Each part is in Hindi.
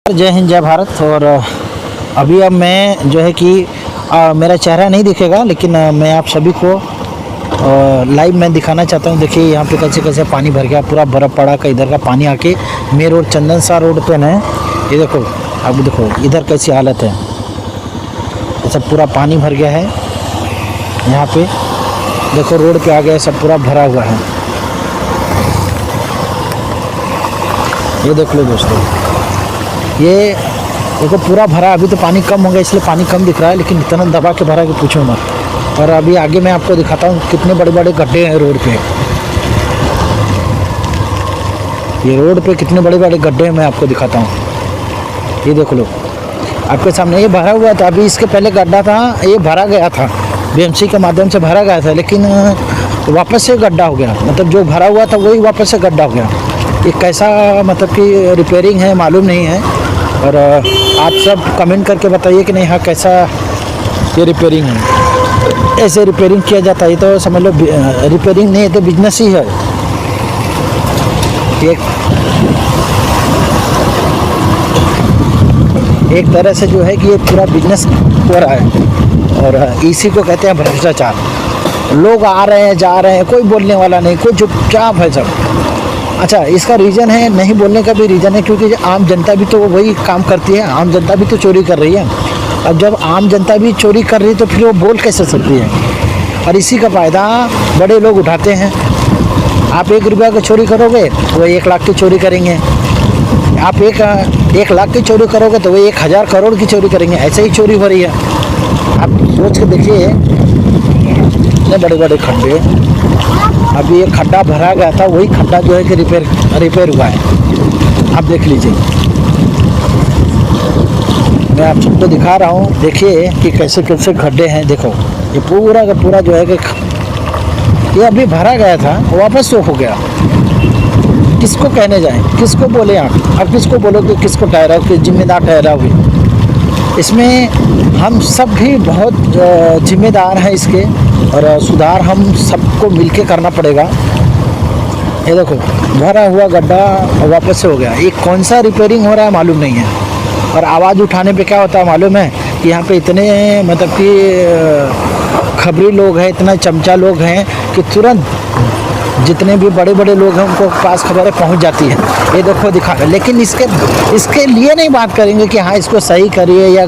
जय हिंद जय भारत। और अभी अब मैं जो है कि मेरा चेहरा नहीं दिखेगा, लेकिन मैं आप सभी को लाइव मैं दिखाना चाहता हूँ। देखिए यहाँ पे कैसे कैसे पानी भर गया, पूरा बर्फ़ पड़ा का इधर का पानी आके मेन रोड चंदन सा रोड पे है। ये देखो, अब देखो इधर कैसी हालत है, सब पूरा पानी भर गया है। यहाँ पे देखो रोड पे आ गया, सब पूरा भरा हुआ है। ये देख लो दोस्तों, ये देखो पूरा भरा। अभी तो पानी कम हो गया इसलिए पानी कम दिख रहा है, लेकिन इतना दबा के भरा कि पूछो मत। और अभी आगे मैं आपको दिखाता हूँ कितने बड़े बड़े गड्ढे हैं रोड पे। ये रोड पे कितने बड़े बड़े गड्ढे हैं मैं आपको दिखाता हूँ। ये देख लो आपके सामने, ये भरा हुआ था। अभी इसके पहले गड्ढा था, ये भरा गया था, बीएमसी के माध्यम से भरा गया था, लेकिन वापस से गड्ढा हो गया। मतलब जो भरा हुआ था वही वापस से गड्ढा हो गया। ये कैसा मतलब कि रिपेयरिंग है मालूम नहीं है। और आप सब कमेंट करके बताइए कि नहीं हाँ कैसा ये रिपेयरिंग है। ऐसे रिपेयरिंग किया जाता है, ये तो समझ लो रिपेयरिंग नहीं है तो बिजनेस ही है। एक तरह से जो है कि ये पूरा बिजनेस हो रहा है, और इसी को कहते हैं भ्रष्टाचार। लोग आ रहे हैं जा रहे हैं, कोई बोलने वाला नहीं, कोई चुपचाप है सब। अच्छा, इसका रीज़न है, नहीं बोलने का भी रीज़न है, क्योंकि आम जनता भी तो वही काम करती है। आम जनता भी तो चोरी कर रही है। अब जब आम जनता भी चोरी कर रही है तो फिर वो बोल कैसे सकती है। और इसी का फ़ायदा बड़े लोग उठाते हैं। आप 1 रुपया की चोरी करोगे वो 1 लाख की चोरी करेंगे। आप 1 लाख की चोरी करोगे तो वो 1000 करोड़ की चोरी करेंगे। ऐसे ही चोरी हो रही है। आप सोच के देखिए, इतने बड़े बड़े खड्डे। अभी एक खड्डा भरा गया था, वही खड्डा जो है कि रिपेयर हुआ है। आप देख लीजिए, मैं आप सबको दिखा रहा हूँ। देखिए कि कैसे कैसे खड्डे हैं। देखो ये पूरा का पूरा जो है कि ये अभी भरा गया था, वापस तो हो गया। किसको कहने जाएं, किसको बोले आप? अब किसको बोलोगे, किसको ठहराओ कि जिम्मेदार ठहराओगे? इसमें हम सब भी बहुत जिम्मेदार हैं इसके, और सुधार हम सबको मिलके करना पड़ेगा। ये देखो भरा हुआ गड्ढा वापस से हो गया। ये कौन सा रिपेयरिंग हो रहा है मालूम नहीं है। और आवाज़ उठाने पे क्या होता है मालूम है कि यहाँ पे इतने मतलब कि खबरी लोग हैं, इतना चमचा लोग हैं कि तुरंत जितने भी बड़े बड़े लोग हैं उनको पास खबरें पहुंच जाती है। ये देखो दिखा, लेकिन इसके लिए नहीं बात करेंगे कि हाँ इसको सही करिए या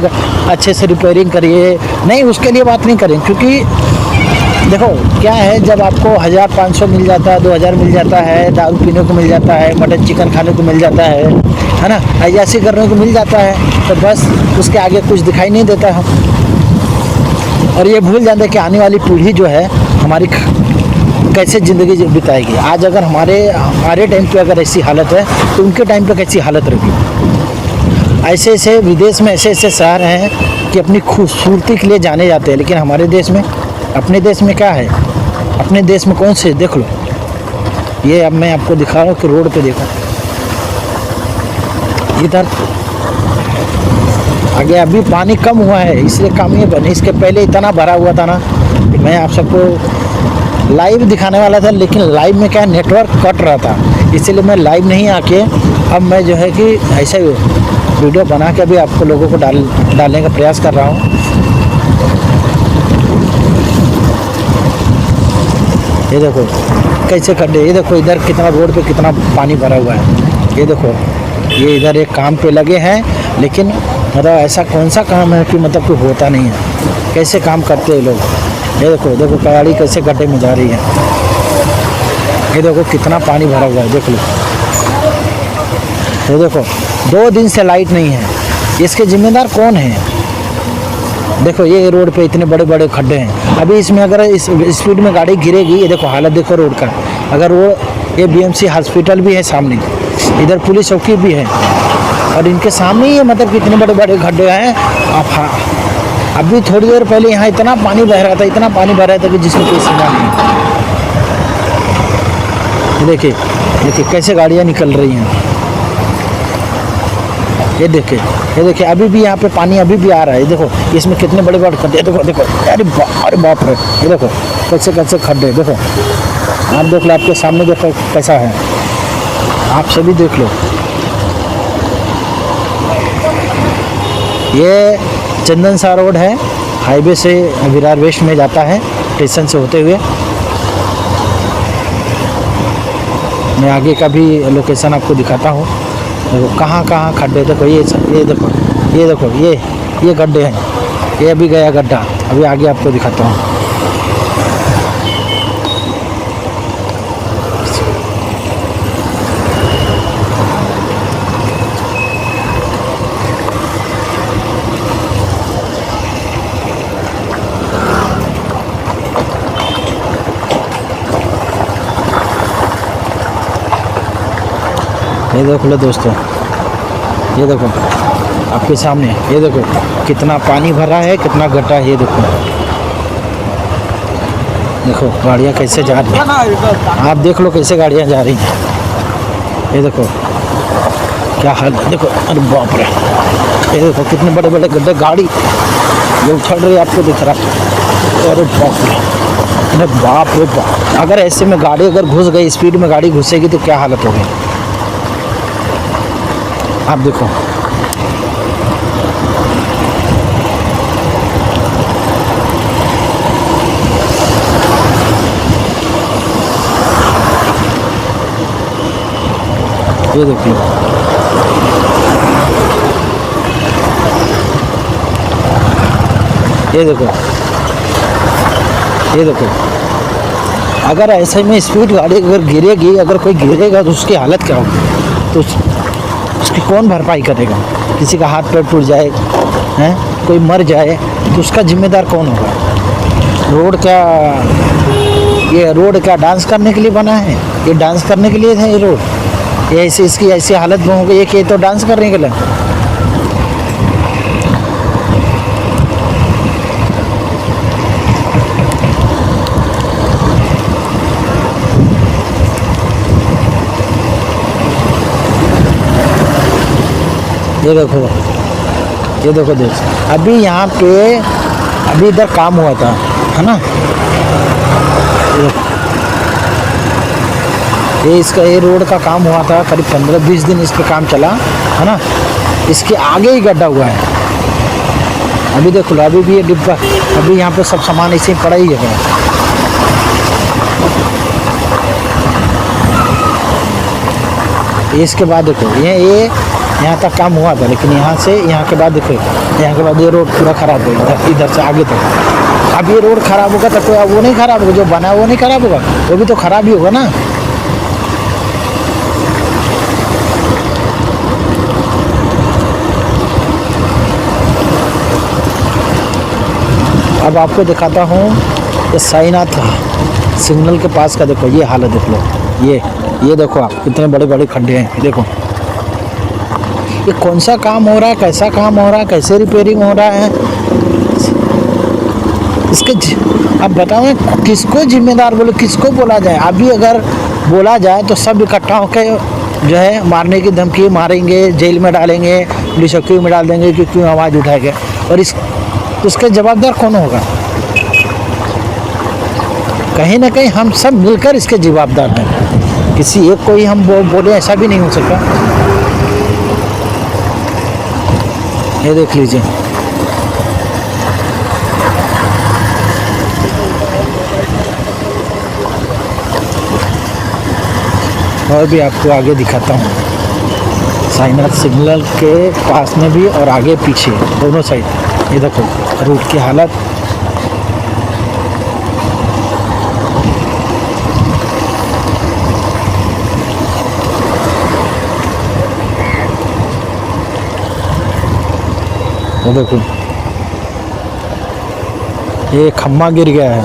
अच्छे से रिपेयरिंग करिए। नहीं, उसके लिए बात नहीं करेंगे, क्योंकि देखो क्या है, जब आपको 1500 मिल जाता है, 2000 मिल जाता है, दारू पीने को मिल जाता है, मटन चिकन खाने को मिल जाता है ना, अय्याशी करने को मिल जाता है, तो बस उसके आगे कुछ दिखाई नहीं देता है। और ये भूल जाते हैं कि आने वाली पीढ़ी जो है हमारी कैसे ज़िंदगी बिताएगी। आज अगर हमारे टाइम पे अगर ऐसी हालत है तो उनके टाइम पे कैसी हालत रहेगी। ऐसे ऐसे विदेश में ऐसे ऐसे शहर हैं कि अपनी खूबसूरती के लिए जाने जाते हैं, लेकिन हमारे देश में, अपने देश में क्या है? अपने देश में कौन से, देख लो। ये अब मैं आपको दिखा रहा हूँ कि रोड पे देखो, इधर आगे अभी पानी कम हुआ है इसलिए कम ही बने। इसके पहले इतना भरा हुआ था ना, मैं आप सबको लाइव दिखाने वाला था, लेकिन लाइव में क्या नेटवर्क कट रहा था, इसलिए मैं लाइव नहीं आके अब मैं जो है कि ऐसे वीडियो बना के अभी आपको लोगों को डालने का प्रयास कर रहा हूँ। ये देखो कैसे खड्डे, ये देखो इधर कितना रोड पे कितना पानी भरा हुआ है। ये देखो, ये इधर एक काम पे लगे हैं, लेकिन मतलब ऐसा कौन सा काम है कि मतलब कोई होता नहीं है। कैसे काम करते हैं लोग। ये देखो, देखो गाड़ी कैसे गड्ढे में जा रही है। ये देखो कितना पानी भरा हुआ है, देख लो। ये देखो 2 दिन से लाइट नहीं है, इसके जिम्मेदार कौन है? देखो ये रोड पे इतने बड़े बड़े खड्डे हैं। अभी इसमें अगर इस स्पीड में गाड़ी गिरेगी, ये देखो हालत देखो रोड का। अगर ये बीएमसी हॉस्पिटल भी है सामने, इधर पुलिस चौकी भी है, और इनके सामने ही मतलब कितने बड़े बड़े खड्डे हैं। अभी थोड़ी देर पहले यहाँ इतना पानी बह रहा था, इतना पानी बह रहा था कि जिसमें कोई सीमा नहीं। देखिए देखिए कैसे गाड़ियाँ निकल रही हैं। ये देखिए अभी भी यहाँ पे पानी अभी भी आ रहा है। देखो इसमें कितने बड़े बड़े खड्डे, देखो देखो, अरे बाप रे। ये देखो कैसे कैसे खड्डे, देखो आप देख लो, आपके सामने देखो कैसा है, आप सभी देख लो। ये चंदन सा रोड है, हाईवे से विरार वेस्ट में जाता है स्टेशन से होते हुए। मैं आगे का भी लोकेशन आपको दिखाता हूँ। देखो कहाँ कहाँ खड्डे, देखो ये देखो, ये देखो, ये गड्ढे हैं, ये अभी गया गड्ढा, अभी आगे आपको दिखाता हूँ। ये देख लो दोस्तों, ये देखो आपके सामने, ये देखो कितना पानी भरा है, कितना गड्ढा है। ये देखो, देखो गाड़ियाँ कैसे जा रही हैं, आप देख लो कैसे गाड़ियाँ जा रही हैं। ये देखो क्या हाल है, देखो, अरे बाप रे, ये देखो कितने बड़े बड़े गड्ढे, गाड़ी जो उछल रही है आपको दिख रहा है। अरे बाप रे, अरे बाप रे बाप, अगर ऐसे में गाड़ी अगर घुस गई, स्पीड में गाड़ी घुसेगी तो क्या हालत होगी, आप देखो। ये देखिए, ये देखो, ये देखो, अगर ऐसे में स्पीड गाड़ी अगर गिरेगी, अगर कोई गिरेगा तो उसकी हालत क्या होगी, तो उसकी कौन भरपाई करेगा। किसी का हाथ पैर टूट जाए हैं, कोई मर जाए तो उसका जिम्मेदार कौन होगा। ये रोड क्या डांस करने के लिए बना है? ये डांस करने के लिए है ये रोड? ये ऐसे इसकी ऐसी हालत में हो गई है कि ये तो डांस करने के लिए। ये देखो, ये देखो दोस्त, अभी यहाँ पे अभी इधर काम हुआ था, है ना। ये रोड का काम हुआ था, करीब 15-20 दिन इस पे काम चला, है ना। इसके आगे ही गड्ढा हुआ है। अभी देखो, अभी भी ये डिब्बा, अभी यहाँ पे सब सामान ऐसे ही पड़ा ही है। इसके बाद देखो, ये यहाँ तक काम हुआ था, लेकिन यहाँ से यहाँ के बाद देखो, यहाँ के बाद ये रोड पूरा ख़राब हो गया इधर से आगे तक। अब ये रोड ख़राब होगा तो कोई वो नहीं ख़राब होगा, जो बना वो नहीं ख़राब होगा, वो भी तो ख़राब ही होगा ना। अब आपको दिखाता हूँ ये साईनाथ सिग्नल के पास का, देखो ये हालत देख लो, ये देखो आप, कितने बड़े बड़े खड्डे हैं। देखो ये कौन सा काम हो रहा है, कैसा काम हो रहा है, कैसे रिपेयरिंग हो रहा है, इसके अब बताओ किसको जिम्मेदार बोले, किसको बोला जाए। अभी अगर बोला जाए तो सब इकट्ठा होकर जो है मारने की धमकी, मारेंगे, जेल में डालेंगे, पुलिस चौकी में डाल देंगे कि क्यों आवाज़ उठाएंगे। और उसके जवाबदार कौन होगा? कहीं ना कहीं हम सब मिलकर इसके जवाबदार हैं, किसी एक को ही हम बोले ऐसा भी नहीं हो सकता। ये देख लीजिए, और भी आपको आगे दिखाता हूँ, साईनाथ सिग्नल के पास में भी और आगे पीछे दोनों साइड। ये देखो रोड की हालत, वो देखो ये खम्मा गिर गया है,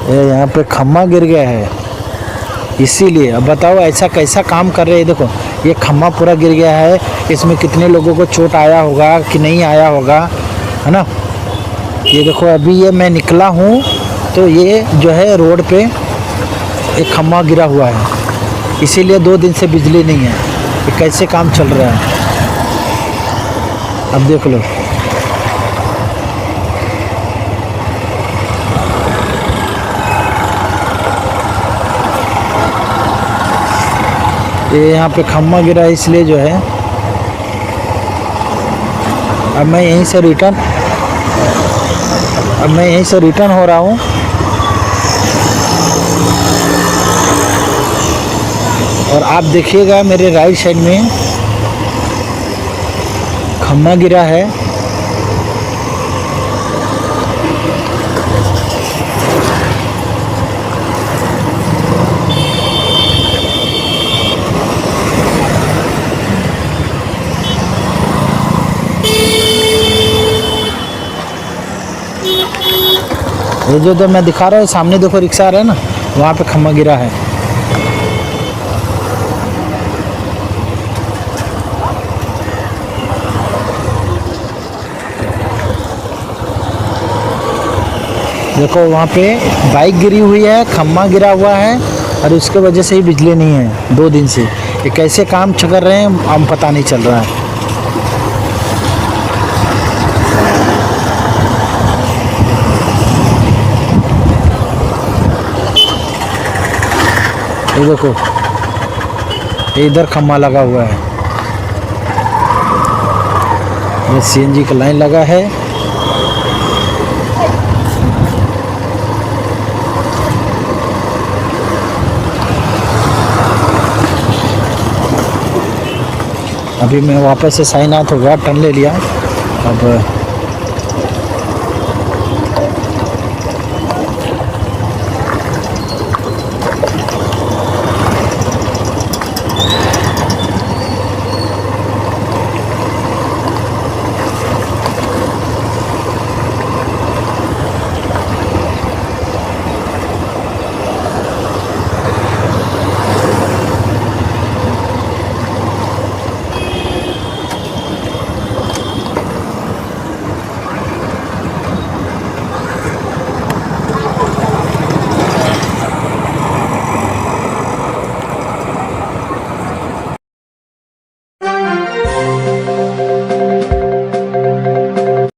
ये यहाँ पे खम्मा गिर गया है, इसीलिए। अब बताओ ऐसा कैसा काम कर रहे हैं। देखो ये खम्मा पूरा गिर गया है, इसमें कितने लोगों को चोट आया होगा कि नहीं आया होगा, है ना। ये देखो अभी ये मैं निकला हूँ तो ये जो है रोड पे एक खम्मा गिरा हुआ है, इसीलिए 2 दिन से बिजली नहीं है। ये कैसे काम चल रहा है अब देख लो। ये यहाँ पे खम्मा गिरा है, इसलिए जो है अब मैं यहीं से रिटर्न हो रहा हूँ। और आप देखिएगा मेरे राइट साइड में खम्मा गिरा है। ये जो मैं दिखा रहा हूँ सामने देखो रिक्शा आ रहा है ना, वहाँ पे खम्मा गिरा है। देखो वहाँ पे बाइक गिरी हुई है, खम्मा गिरा हुआ है और उसके वजह से ही बिजली नहीं है 2 दिन से। ये कैसे काम कर रहे हैं हम पता नहीं चल रहा है। ये देखो इधर खम्मा लगा हुआ है, ये सीएनजी का लाइन लगा है। अभी मैं वापस से साइन आउट हो गया, टर्न ले लिया। अब